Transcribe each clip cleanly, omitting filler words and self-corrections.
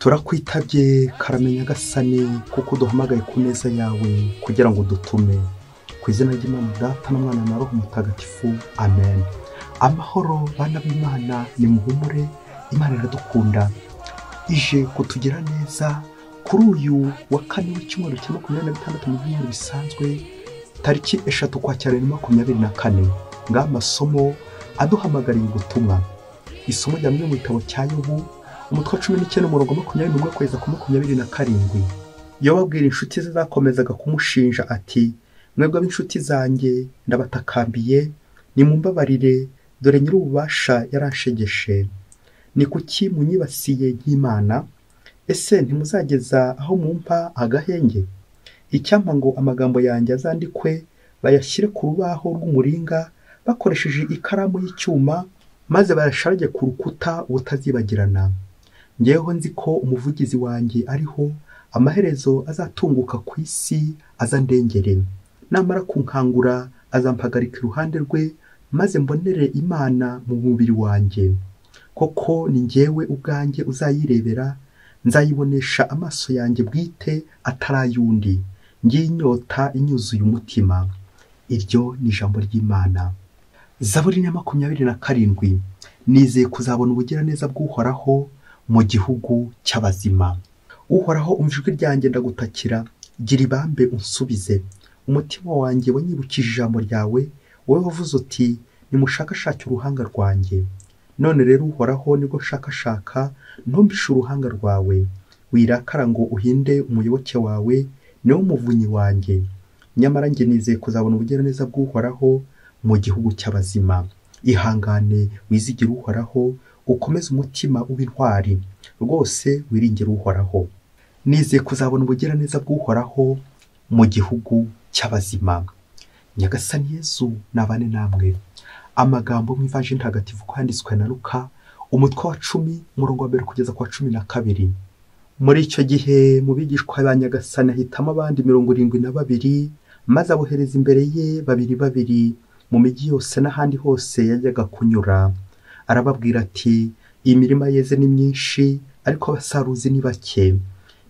turakwitabye karamenya gasani kuko duhamagaye ku neza yawe kugira ngo dutume ku izina ry'Imana Data n'Umwana na Roho Mutagatifu amen. Amahoro bana b'Imana, ni muhumure, Imana iradukunda ije kutugira neza kuri uyu wa kane w'icyumweru cya 26 mu byumweru bisanzwe tariki 3 Ukwakira 2024 ng'amasomo aduhamagariye ubutumwa. Isomo rya mu gitabo cya Yobu umutwe 19 umurongo 21 kweza ku 27. Yobu abwira inshuti ze zakomezaga kumushinja ati, mwebwe ab'inshuti zanjye ndabatakambiye, nimumbabarire, dore nyir'ububasha yaranshegeshe. Ni kuki munyibasiye nk'Imana? Ese ntimuzageza aho mumpa agahenge? Icyampa ngo amagambo yanjye azandikwe, bayashyire ku rubaho rw'umuringa bakoresheje ikaramu y'icyuma, maze bayasharage ku rukuta ubutazibagirana. Ngeweho nzi ko umuvugizi wanjye ariho, amaherezo azatunguka ku isi azandengere. Namara kunkangura azampagarika iruhande rwe, maze mbonere Imana mu mubiri wanjye. Koko ni ngewe ubwanjye uzayirebera, nzayibonesha amaso yanjye bwite atarayundi, ngiye inyota inyuzuye umutima. Iryo ni ijambo ry'Imana. Zaburi ya 27. Nizeye kuzabona ubugiraneza bw'Uhoraho mu gihugu cy'abazima. Uhoraho, umva ijwi ryanjye ndagutakira, gira ibambe unsubize. Umutima wanjye wanyibukije ijambo ryawe, wowe wavuze uti, nimushakashake uruhanga rwanjye. None rero Uhoraho, nibwo nshakashaka, ntumpishe uruhanga rwawe. Wirakara ngo uhinde umuyoboke wawe, niwe umuvunyi wanjye. Nyamara njye nizeye kuzabona ubugiraneza bw'Uhoraho mu gihugu cy'abazima. Ihangane wizigire Uhoraho, ukomeze umutima w'intwari, rwose wiringire Uhoraho. Nizeye kuzabona ubugiraneza bw'Uhoraho mu gihugu cy'abazima. Nyagasani Yesu nabane namwe. Amagambo mu ivanjiri ntagatifu kwanditswe na Luka umutwe wa 10 umurongo wa 1 kugeza ku 12. Muri icyo gihe mu bigishwa ba Nyagasani ahitamo abandi 72, maze abohereza imbere ye babiri mu migi yose n'ahandi hose yajyaga kunyura. Arababwira ati, iyi mirima yeze ni myinshi, ariko abasaruzi ni bake.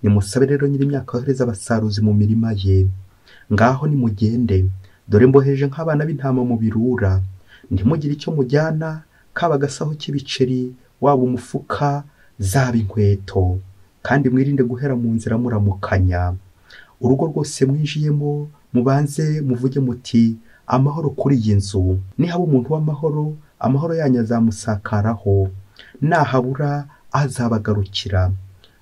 Nimusabe rero nyir'imyaka yohereza abasaruzi mu mirima ye. Ngaho nimugende, dore mbohereje nk'abana b'intama mu birura. Ntimugire icyo mujyana, kaba agasaho k'ibiceri, waba umufuka, zaba inkweto, kandi mwirinde guhera mu nzira muramukanya. Urugo rwose mwinjiyemo mubanze muvuge muti, amahoro kuri iyi nzu. Nihaba umuntu w'amahoro, amahoro yanyu azamusakaraho, nahabura azabagarukira.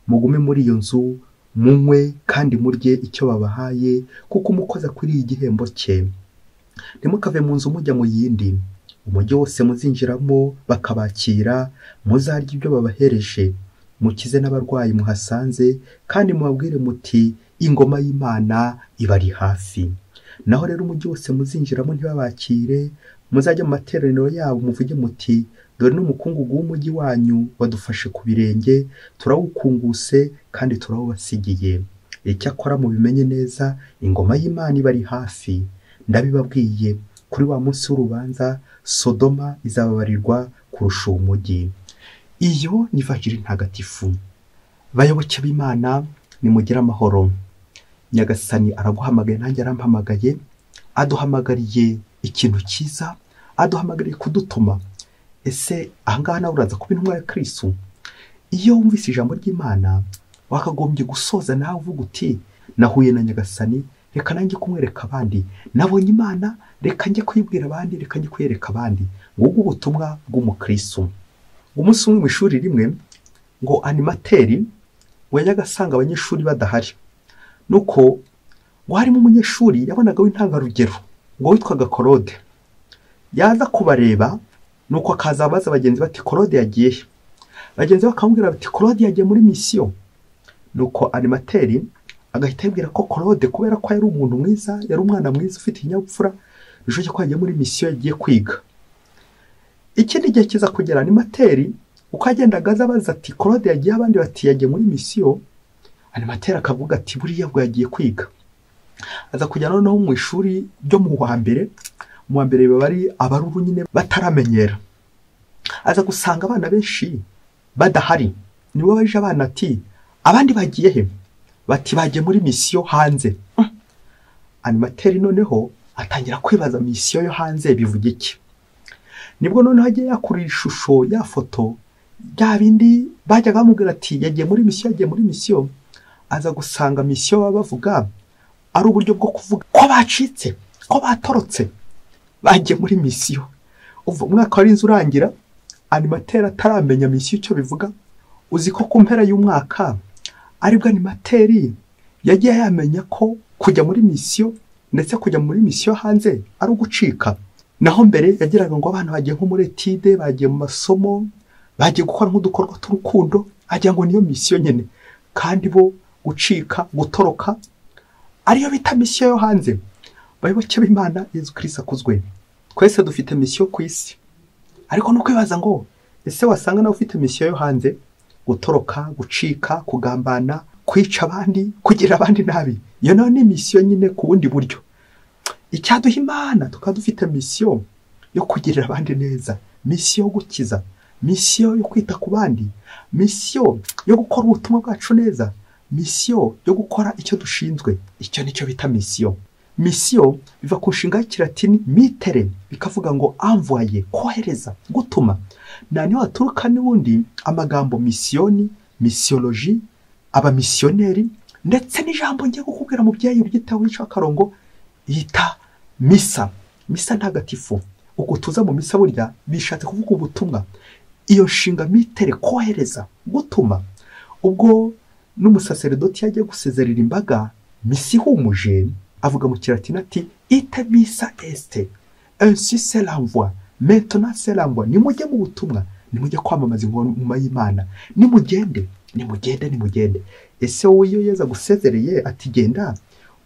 Mugume muri iyo nzu, munywe kandi murye icyo babahaye, kuko umukozi akwiriye igihembo cye. Ntimukave mu nzu mujya mu yindi. Umujyi wose muzinjiramo bakabakira, muzarya ibyo babahereje. Mukize n'abarwayi muhasanze, kandi mubabwire muti, ingoma y'Imana ibari hafi. Naho rero umujyi wose muzinjiramo ntibabakire, muzajya mu materaniro yabo muvuge muti, dore n'umukungugu w'umujyi wanyu wadufashe ku birenge, turawukunguse kandi turawubasigiye. Icyakora mubimenye neza, ingoma y'Imana ibari hafi. Ndabibabwiye, kuri wa munsi w'urubanza Sodoma izababarirwa kurusha uwo mujyi. Iyo ni ivanjiri ntagatifu. Bayoboke b'Imana, nimugire amahoro. Nyagasani araguhamagaye, nanjye arampamagaye, aduhamagariye ikintu cyiza, aduhamagariye kudutuma. Ese ahangaha nawe uraza kuba intumwa ya Kristo? Iyo wumvise ijambo ry'Imana, wakagombye gusoza nawe uvuga uti, nahuye na Nyagasani, reka nanjye kumwereka abandi. Nabonye Imana, reka njye kuyibwira abandi, reka njye kuyereka abandi. Ngubwo ubutumwa bw'umukristo. Umunsi umwe mu ishuri rimwe, ngo animateri wajyaga asanga abanyeshuri badahari. Nuko ngo harimo umunyeshuri yabonaga w'intangarugero, ngo witwaga Claude. Yaza kubareba, nuko akaza abaza bagenzi bati, Claude yagiye he? Bagenzi bakamubwira bati, Claude yagiye muri mission. Nuko animateri agahita yibwira ko Claude, kubera ko yari umuntu mwiza, yari umwana mwiza ufite inyabupfura, bishoboke ko yagiye muri mission yagiye kwiga. Ikindi gihe kiza kugera, animateri uko agendaga abaza ati, Claude yagiye, abandi bati yagiye muri mission. Animateri akavuga ati, buriya bwo yagiye kwiga. Aza kujya noneho mu ishuri ryo mu wa mbere bari abaruru nyine bataramenyera. Aza gusanga abana benshi badahari. Niwe baje abana ati, abandi bagiye he? Bati bagiye muri misiyo hanze. Animateri noneho atangira kwibaza misiyo yo hanze bivuga iki. Nibwo noneho agiye yakurira ishusho ya foto bya bindi bajyaga bamubwira ati yagiye muri misiyo, aza gusanga misiyo baba bavuga ari uburyo bwo kuvuga ko bacitse, ko batorotse, bagiye muri misiyo. Umwaka wari inzu urangira, animateri ataramenya misiyo icyo bivuga. Uzi ko ku mpera y'umwaka aribwo animateri yagiye yamenya ko kujya muri misiyo ndetse kujya muri misiyo hanze ari ugucika. Naho mbere yagiraga ngo abantu bagiye nko muri etide, bagiye mu masomo, bagiye gukora nk'udukorwa tw'urukundo, agira ngo niyo misiyo nyine. Kandi bo gucika, gutoroka ariyo bita misiyo yo hanze. Bayoboke b'Imana, Yesu Kristo akuzwe. Twese dufite misiyo ku isi, ariko no kwibaza ngo ese wasanga nawe ufite misiyo yo hanze? Gutoroka, gucika, kugambana, kwica abandi, kugira abandi nabi, iyo nayo ni misiyo nyine ku bundi buryo. Icyaduha Imana tukaba dufite misiyo yo kugirira abandi neza, misiyo yo gukiza, misiyo yo kwita ku bandi, misiyo yo gukora ubutumwa bwacu neza, misiyo yo gukora icyo dushinzwe. Icyo nicyo bita misiyo. Misiyo biva ku nshinga y'ikilatini mitere, bikavuga ngo envoyer, kohereza, gutuma. Niho haturuka n'ubundi amagambo misiyoni, misiyoloji, abamisiyoneri, ndetse n'ijambo ngiye kukubwira mubyeyi uryitaho wica akarongo yita misa. Misa ntagatifu. Uko tuza mu misa burya bishatse kuvuga ubutumwa. Iyo nshinga mitere, kohereza, gutuma. Ubwo n'umusaseredoti yagiye gusezerera imbaga misi ihumuje, avuga mu kilatini ati ite misa este, ainsi c'est l'envoi, maintenant c'est l'envoi. Nimujye mu butumwa, nimujye kwamamaza ingoma y'Imana, nimugende. Ese wowe iyo yeza gusezereye ati genda,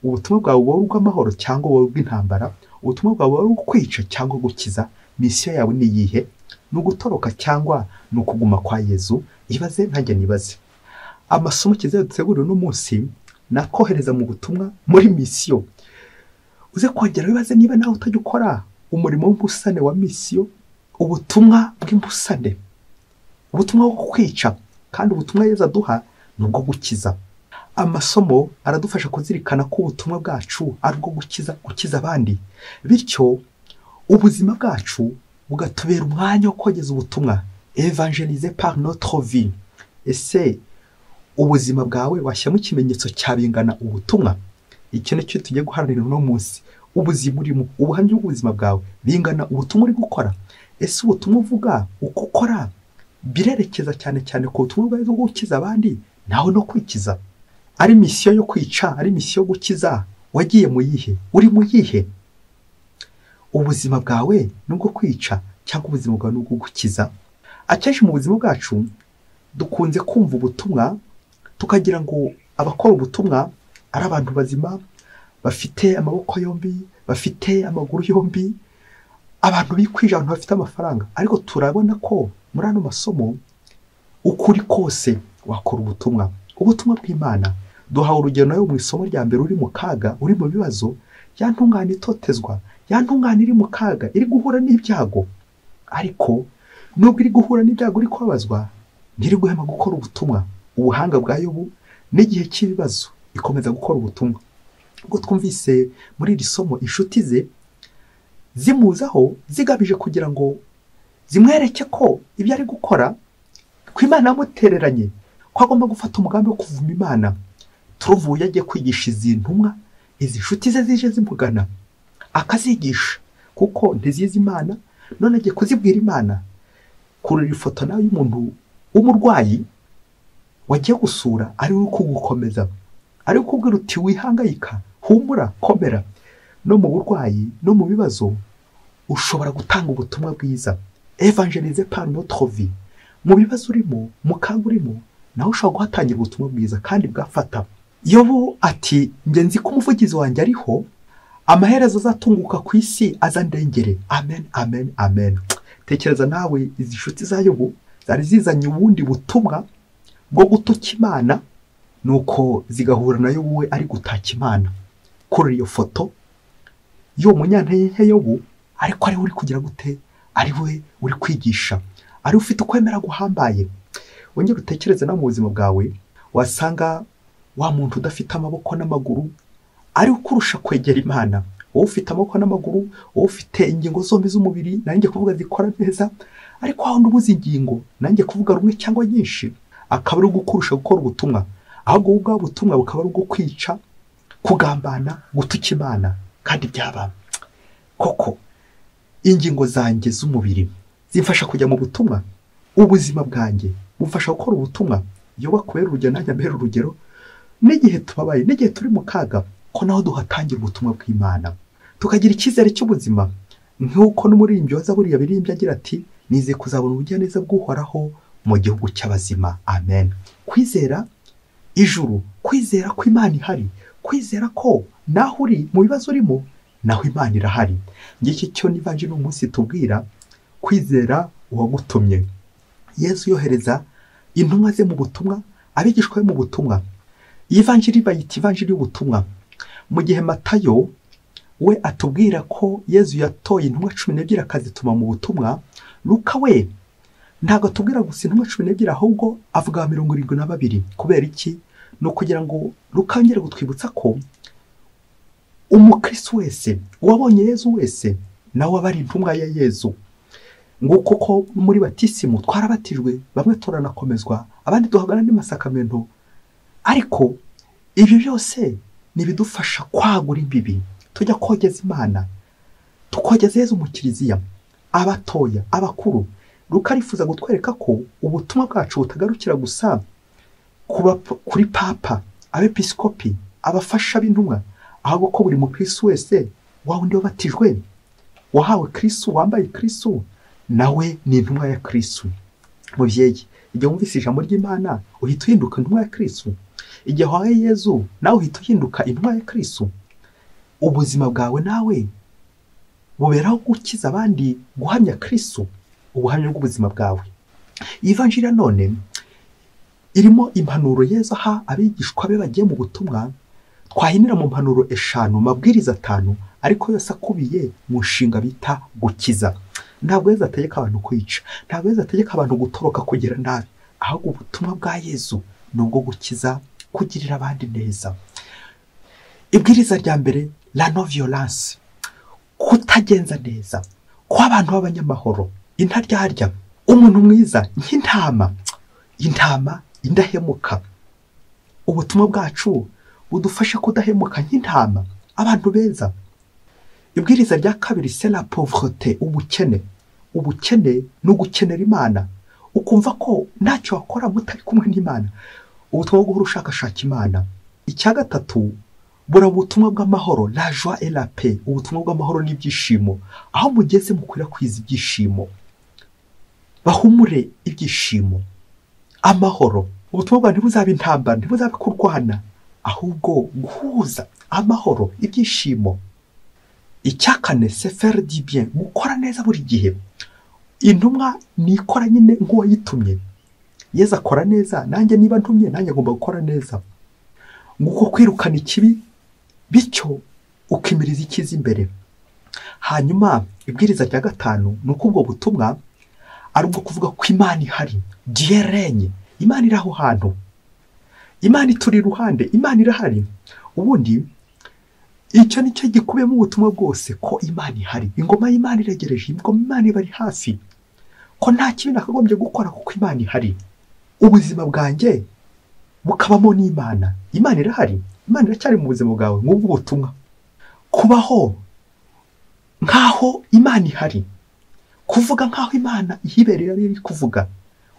ubutumwa bwawe buba ubw'amahoro cyangwa buba ubw'intambara? Ubutumwa bwawe buba ubukwica cyangwa gukiza? Misiyo yawe ni iyihe? Ni ugutoroka cyangwa ni ukuguma kwa Yezu? Ibaze nanjye nibaze. Amasomo kizayo dutegurira uno munsi nakohereza mu butumwa muri misiyo. Uze kongera wibaze niba nawe utajya ukora umurimo w'umbusane wa misiyo, ubutumwa bw'imbusane, ubutumwa bwo kwica, kandi ubutumwa Yezu aduha ni ubwo gukiza. Amasomo aradufasha kuzirikana ko ubutumwa bwacu ari ubwo gukiza abandi, bityo ubuzima bwacu bugatubera umwanya wo kogeza ubutumwa, évangéliser par notre vie. Ese ubuzima bwawe washyamo ikimenyetso cyabingana ubutumwa? Icyo nicyo tugiye guharanira uno munsi. Ubuzima urimo, ubuhamya bw'ubuzima bwawe bingana ubutumwa uri gukora? Ese ubutumwa uvuga uko ukora birerekeza cyane ku butumwa bwawe bwo gukiza abandi nawe no kwikiza? Ari misiyo yo kwica, ari misiyo yo gukiza, wagiye mu yihe? Uri mu yihe? Ubuzima bwawe nubwo kwica cyangwa ubuzima bwawe nubwo gukiza? Akenshi mu buzima bwacu dukunze kumva ubutumwa tukagira ngo abakora ubutumwa ari abantu bazima, bafite amaboko yombi, bafite amaguru yombi, abantu bikwije, abantu bafite amafaranga. Ariko turabona ko muri ano masomo ukuri kose wakora ubutumwa bw'Imana. Duhawe urugero nayo mu isomo rya mbere, uri mu kaga, uri mu bibazo, yantungana itotezwa, yantungana iri mu kaga, iri guhura n'ibyago. Ariko nubwo iri guhura n'ibyago, iri kubabazwa, ntiri guhema gukora ubutumwa. Ubuhanga bwa Yobu n'igihe cy'ibibazo ikomeza gukora ubutumwa. Ubwo twumvise muri iri somo inshuti ze zimuzaho zigabije kugira ngo zimwereke ko ibyo ari gukora ko Imana yamutereranye, ko agomba gufata umugambi wo kuvuma Imana. Turuvuye agiye kwigisha izi ntumwa, izi nshuti ze zije zimugana, akazigisha kuko ntizizi Imana, none agiye kuzibwira Imana. Kurira ifoto nawe y'umuntu w'umurwayi wagiye gusura, ari we kugukomeza, ari we kubwira uti wihangayika, humura, komera. No mu burwayi, no mu bibazo ushobora gutanga ubutumwa bwiza, évangéliser par notre vie. Mu bibazo urimo, mu kaga urimo, naho ushobora guhatangira ubutumwa bwiza kandi bwafata. Yobu ati nge nzi ko umuvugizi wanjye ariho, amaherezo azatunguka ku isi azandengere. Amen, amen, amen. Tekereza nawe izi nshuti za Yobu zari zizanye ubundi butumwa bwo gutuka Imana, nuko zigahura na Yobu we ari gutaka Imana. Kuri iyo foto yo munyantege Yobu, ariko ari uri kugira gute? Ari we uri kwigisha, ari ufite ukwemera guhambaye. Wongere utekereze na mu buzima bwawe, wasanga wa muntu udafite amaboko n'amaguru ari ukurusha kwegera Imana. Wowe ufite amaboko n'amaguru, wowe ufite ingingo zombi z'umubiri, nanjye kuvuga zikora neza, ariko aho ndubuze ingingo nanjye kuvuga rumwe cyangwa nyinshi, akaba ari ugukurusha gukora ubutumwa. Ahubwo ubwo butumwa bukaba ari ubwo kwica, kugambana, gutuka Imana. Kandi byaba koko ingingo zanjye z'umubiri zimfasha kujya mu butumwa, ubuzima bwanjye bumfasha gukora ubutumwa. Iyo bakubera urugero nanjye mbere urugero, n'igihe tubabaye, n'igihe turi mu kaga, ko naho duhatangira ubutumwa bw'Imana, tukagira icyizere cy'ubuzima. Nk'uko n'umuririmbyi wa Zaburi yabirimbye agira ati, nizeye kuzabona ubugiraneza bw'Uhoraho mu gihugu cy'abazima. Amen. Kwizera ijuru, kwizera ko Imana ihari, kwizera ko naho uri mu bibazo urimo naho Imana irahari. Ngiki cyo n'ivanjiri umunsi tubwira, kwizera uwagutumye. Yesu yohereza intumwa ze mu butumwa, abigishwa be mu butumwa. Ivanjiri bayita ivanjiri y'ubutumwa. Mu gihe Matayo we atubwira ko Yesu yatoye intumwa 12 akazituma mu butumwa, Luka we ntago atubwira gusa intumwa 12 ahubwo avuga 72. Kubera iki? No kugira ngo Luka ngere gutwibutsa ko umukristo wese wabonye Yesu wese nawe abari intumwa ya Yesu. Nguko ko muri batisimu twarabatijwe, bamwe turanakomezwa, abandi duhabwa n'andi masakamento. Ariko ibi byose nibidufasha kwagura imbibi, tujya kogeza Imana, tukogeza Yesu mu kiliziya, abatoya, abakuru. Luka arifuza gutwereka ko ubutumwa bwacu butagarukira gusa kuba kuri papa, abepiskopi, abafasha b'intumwa, ahubwo ko buri mukristo wese wa wundi wabatijwe, wahawe Kristo, wambaye Kristo, nawe ni intumwa ya Kristo. Mubyeyi, igihe wumvise ijambo ry'Imana uhita uhinduka intumwa ya Kristo. Igihe wahaye Yesu nawe uhita uhinduka intumwa ya Kristo. Ubuzima bwawe nawe buberaho gukiza abandi, guhamya Kristo, ubuhamya bw'ubuzima bwawe. Ivanjiri none irimo impanuro Yesu aha abigishwa be bagiye mu butumwa. Twahinira mu mpanuro 5, mabwiriza 5, ariko yose akubiye mu nshinga bita gukiza. Ntabwo Yesu ategeka abantu kwica, ntabwo Yesu ategeka abantu gutoroka kugira nabi, ahubwo ubutumwa bwa Yesu nubwo gukiza, kugirira abandi neza. Ibwiriza rya mbere, la non violence, kutagenza neza, kwa abantu b'abanyamahoro, intaryarya, umuntu mwiza nk'intama, intama indahemuka. Ubutumwa bwacu budufasha kudahemuka nk'intama, abantu beza. Ibwiriza rya kabiri, c'est la pauvreté, ubukene. Ubukene no gukenera Imana, ukumva ko ntacyo wakora mutari kumwe n'Imana. Ubutumwa bwo urushakashaka Imana. Icya gatatu, bura ubutumwa bw'amahoro, la joie et la paix, ubutumwa bw'amahoro n'ibyishimo. Aho mugeze mukwirakwiza ibyishimo, bahumure ibyishimo, amahoro. Ubutumwa bwa ntibuzaba intambara, ntibuzaba kurwana, ahubwo guhuza amahoro, ibyishimo. Icya kane, c'est faire du bien, gukora neza buri gihe. Intumwa nikora nyine nk'uwayitumye. Yesu akora neza, nanjye niba ntumye nanjye ngomba gukora neza. Nguko kwirukana ikibi, bityo ukimiriza ikiza imbere. Hanyuma ibwiriza rya 5 nuko ubwo butumwa ari ubwo kuvuga ko Imana ihari, Dieu règne. Imana iri aho hantu, Imana ituri iruhande, Imana irahari. Ubundi icyo nicyo gikubiyemo ubutumwa bwose, ko Imana ihari, ingoma y'Imana iregereje, ingoma y'Imana ibari hafi, ko nta kibi nakagombye gukora kuko Imana ihari. Ubuzima bwanjye bukabamo n'Imana, Imana irahari, Imana iracyari mu buzima bwawe. Ngubwo ubutumwa, kubaho nkaho Imana ihari, kuvuga nkaho Imana ihibereye iri kuvuga.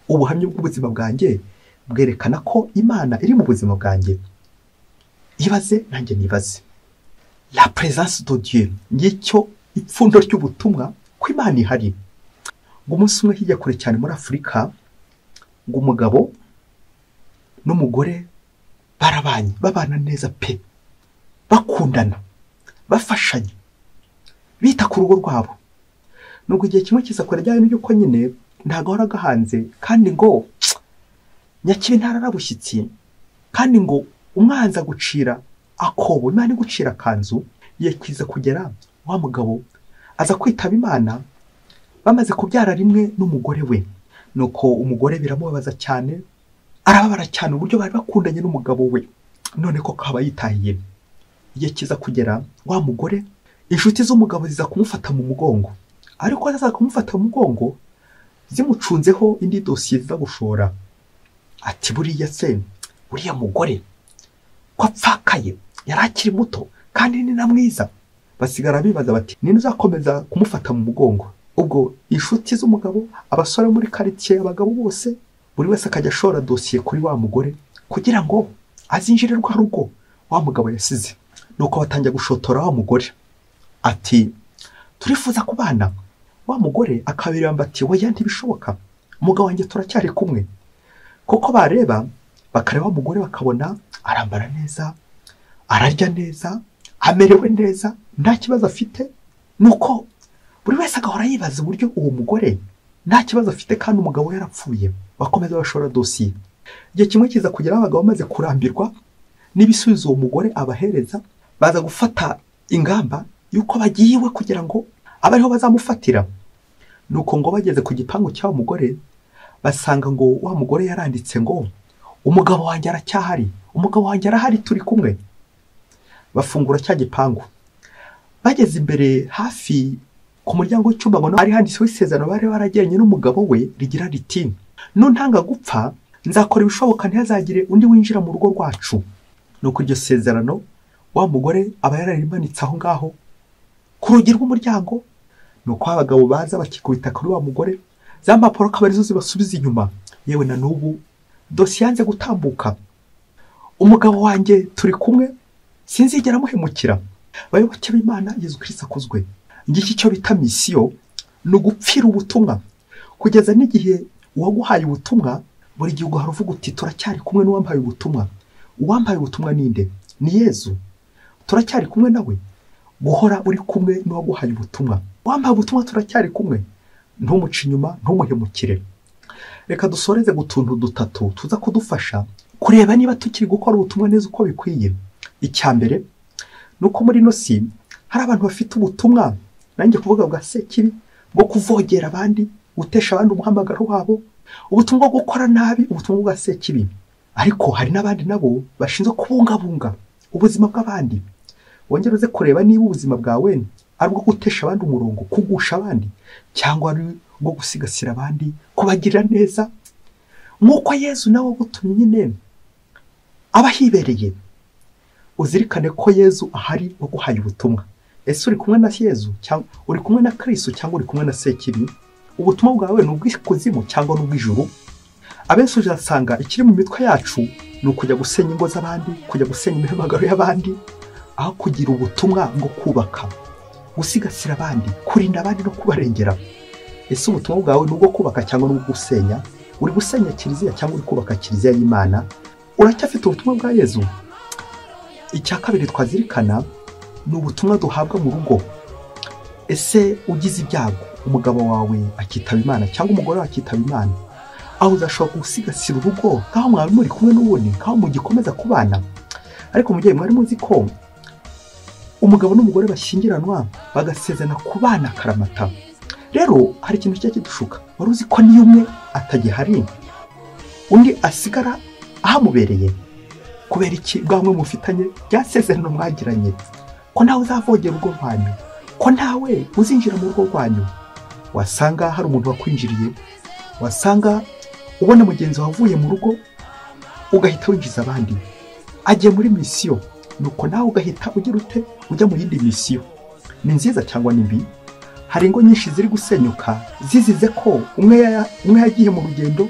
Ubuhamya bw'ubuzima bwanjye bwerekana ko Imana iri mu buzima bwanjye. Ibaze nanjye nibaze, la présence de Dieu, ngicyo ipfundo ry'ubutumwa ko Imana ihari. Ngo umunsi umwe hirya kure cyane muri Afurika, ngo umugabo n'umugore babana neza pe, bakundana, bafashanya, bita ku rugo rwabo. Nubwo igihe kimwe kiza kure ryari n'uko nyine ntago horaga hanze, kandi ngo nyakibi ntararabushyitsi, kandi ngo umwanza gucira akobo, Imana igucira kanzu. Yakwiza kugera wa mugabo aza kwitaba Imana, bamaze kubyara rimwe n'umugore we. Nuko umugore biramubabaza cyane, arababara cyane uburyo bari bakundanye n'umugabo we, none ko kaba yitahiye. Igihe kiza kugera, wa mugore inshuti z'umugabo ziza kumufata mu mugongo, ariko aza kumufata mu mugongo zimucunzeho indi dosiye ziza gushora. Ati buriya se, uriya mugore ko apfakaye, yari akiri muto kandi ni na mwiza. Basigara bibaza bati nini uzakomeza kumufata mu mugongo. Ubwo inshuti z'umugabo, abasore muri quartier, abagabo bose, buri wese akajya ashora dosiye kuri wa mugore kugira ngo azinjire rwa rugo wa mugabo yasize. Nuko batangiye gushotora wa mugore, ati turifuza kubana. Wa mugore akabiramba ati oya ntibishoboka, umugabo wanjye turacyari kumwe. Koko bareba bakareba umugore bakabona arambara neza, ararya neza, amerewe neza, nta kibazo afite. Nuko buri wese agahora yibaza uburyo uwo mugore nta kibazo afite kandi umugabo yarapfuye. Bakomeza bashora dosiye. Igihe kimwe kiza kugera abagabo bamaze kurambirwa n'ibisubizo uwo mugore abahereza, baza gufata ingamba yuko bagiye kugira ngo abariho bazamufatira. Nuko ngo bageze ku gipangu cy'awo mugore, basanga ngo wa mugore yaranditse ngo umugabo wanjye aracyahari, umugabo wanjye arahari, turi kumwe. Bafungura cya gipangu, bageze imbere hafi ku muryango w'icyumba ngo ari handitseho isezerano bari baragiranye n'umugabo we rigira riti nuntanga gupfa nzakora ibishoboka ntihazagire undi winjira mu rugo rwacu. Nuko iryo sezerano wa mugore aba yararimanitse aho ngaho ku rugi rw'umuryango. Nuko abagabo baza bakikubita kuri wa mugore, za mpapuro akaba arizo zibasubiza inyuma. Yewe na n'ubu dosiye yanze gutambuka. Umugabo wanjye turi kumwe, sinzigera muhemukira. Bayoboke b'Imana, Yesu Kristo akuzwe. Ngiki cyo bita misiyo, no gupfira ubutumwa. Kugeza n'igihe uwaguhaye ubutumwa, buri gihe uguhara uvuga uti turacyari kumwe n'uwambaye ubutumwa. Uwambaye ubutumwa ninde? Ni Yesu. Turacyari kumwe nawe. Guhora uri kumwe n'uwaguhaye ubutumwa. Uwambaye ubutumwa turacyari kumwe. Ntumuce inyuma, ntumuhemukire. Reka dusoreze gutuntu dutatu tuza kudufasha kureba niba tukiri gukora ubutumwa neza uko bikwiye. Icyambere nuko muri no si hari abantu bafite ubutumwa, nanjye kuvuga bwa sekibi, bwo kuvogera abandi, gutesha abandi umuhamagaro wabo, ubutumwa bwo gukora nabi, ubutumwa bwa sekibi. Ariko hari n'abandi nabo bashinzwe kubungabunga ubuzima bw'abandi. Wongera uze kureba niba ubuzima bwawe ari bwo gutesha abandi umurongo, kugusha abandi, cyangwa ari bwo gusigasira abandi, kubagirira neza nk'uko Yesu nawe gutumye nyine aba hibereye. Uzirikane ko Yesu ahari waguhaye ubutumwa. Ese uri kumwe na Yesu cyangwa uri kumwe na Kristo cyangwa uri kumwe na sekibi? Ubutumwa bwawe ni ubw'ikuzimu cyangwa n'ubw'ijuru? Abenshi uzasanga ikiri mu mitwe yacu ni ukujya gusenya ingo z'abandi, kujya gusenya imihamagaro y'abandi, aho kugira ubutumwa bwo kubaka, gusigasira abandi, kurinda abandi no kubarengera. Ese ubutumwa bwawe ni ubwo kubaka cyangwa n'ubwo gusenya? Uri gusenya kiliziya cyangwa uri kubaka kiliziya y'Imana? Uracyafite ubutumwa bwa Yesu? Icya kabiri twazirikana ni ubutumwa duhabwa mu rugo. Ese ugize ibyago, umugabo wawe akitaba Imana cyangwa umugore wawe akitaba Imana, aho uzashobora gusigasira urugo nk'aho mwari muri kumwe n'ubundi, nk'aho mugikomeza kubana. Ariko mubyeyi, mwari muzi ko umugabo n'umugore bashyingiranwa bagasezerana kubana akaramata? Rero hari ikintu kijya kidushuka. Wari uzi ko niyo umwe atagihari undi asigara ahamubereye? Kubera iki? Bwamwe mufitanye byasezerano mwagiranye ko nawe uzavogera urugo rwanyu, ko nawe uzinjira mu rugo rwanyu. Wasanga hari umuntu wakwinjiriye, wasanga ubona mugenzi wavuye mu rugo ugahita winjiza abandi, agiye muri misiyo, nuko nawe ugahita ugira ute ujya mu yindi misiyo. Ni nziza cyangwa ni mbi? Hari ingo nyinshi ziri gusenyuka zizize ko umwe yagiye mu rugendo,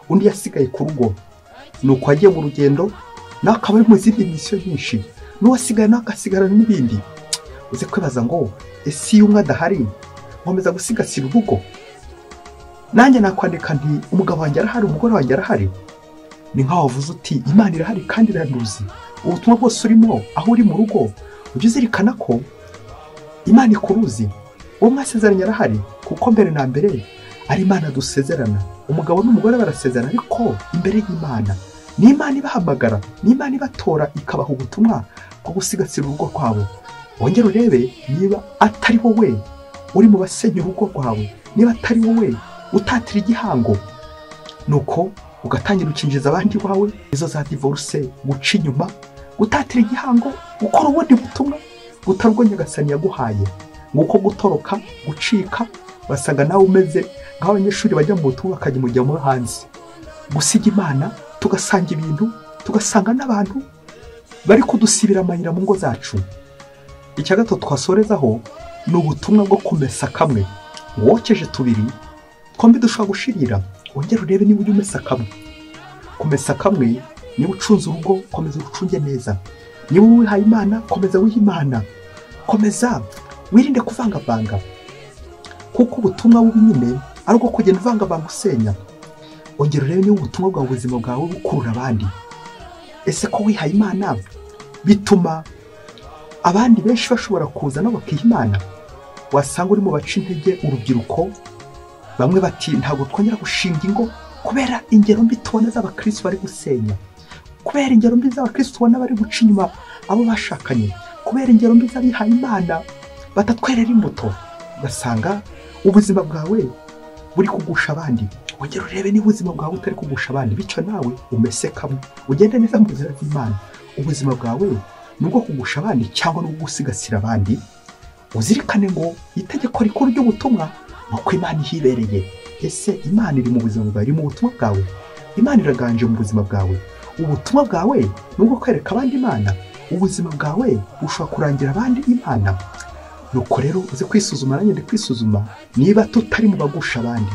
undi yasigaye ku rugo. Nuko agiye mu rugendo nawe akaba ari mu zindi misiyo nyinshi, n'uwasigaye nawe agasigarana n'ibindi. Uze kwibaza ngo ese iyo umwe adahari nkomeza gusigasira urugo? Nanjye nakwandika nti umugabo wanjye arahari, umugore wanjye arahari. Ni nkaho wavuze uti Imana irahari kandi iranuzi. Ubutumwa bwose urimo, aho uri mu rugo, ujye uzirikana ko Imana ikuruzi. Uwo mwasezeranye arahari, kuko mbere na mbere ari Imana dusezerana. Umugabo n'umugore barasezerana, ariko imbere y'Imana. Ni Imana ibahamagara, ni Imana ibatora ikabaha ubutumwa bwo gusigasira urugo rwabo. Wongera urebe niba atari wowe uri mu basenya urugo rwawe, niba atari wowe utatira igihango. Nuko ugatangira ukinjiza abandi wawe, izo za divorce, guca inyuma, gutatira igihango, gukora ubundi butumwa butarwo Nyagasani yaguhaye, nguko gutoroka, gucika, basanga nawe umeze nk'abanyeshuri bajya mu butumwa bakajya mujya mu hanze, gusiga Imana, tugasanga ibintu, tugasanga n'abantu bari kudusibira amayira mu ngo zacu. Icya gatatu twasorezaho ni ubutumwa bwo kumesa kamwe, wokeje tubiri twombi dushobora gushirira, wongera urebe niba ujya umesa kamwe. Kumesa kamwe niba ucunze urugo, komeza urucunge neza. Niba wihaye Imana, komeza wiha Imana, komeza wirinde kuvangavanga, kuko ubutumwa bubi nyine ari ubwo kugenda uvangavanga usenya. Wongera urebe niba ubutumwa bwawe, ubuzima bwawe bukurura abandi. Ese ko wihaye Imana bituma abandi benshi bashobora kuza nabo bakiha Imana? Wasanga uri mu baca intege urubyiruko, bamwe bati ntabwo twongera gushinga ingo kubera ingero mbi tubona z'abakristo bari gusenya, kubera ingero mbi z'abakristo tubona bari guca inyuma abo bashakanye, kubera ingero mbi z'abihaye Imana batatwerera imbuto. Ugasanga ubuzima bwawe buri kugusha abandi. Wongera urebe niba ubuzima bwawe utari kugusha abandi, bityo nawe umese kamwe, ugende neza mu nzira y'Imana. Ubuzima bwawe nubwo kugusha abandi cyangwa no gusigasira abandi, uzirikane ngo itegeko rikuru ry'ubutumwa nuko Imana ihibereye. Ese Imana iri mu buzima bwawe, iri mu butumwa bwawe? Imana iraganje mu buzima bwawe? Ubutumwa bwawe nubwo kwereka abandi Imana, ubuzima bwawe bushobora kurangira abandi Imana. Nuko rero uze kwisuzuma, nanjye ndi kwisuzuma, niba tutari mu bagusha abandi,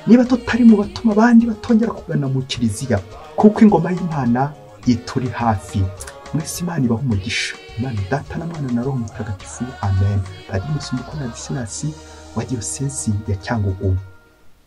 niba tutari mu batuma abandi batongera kugana mu kiliziya, kuko ingoma y'Imana ituri hafi. Mwese Imana ibaho umugisha. Imana Data na Mwana na Roho Mutagatifu. Amen. Padiri Musumbuko na Disinasi wa Diyosezi ya Cyangugu.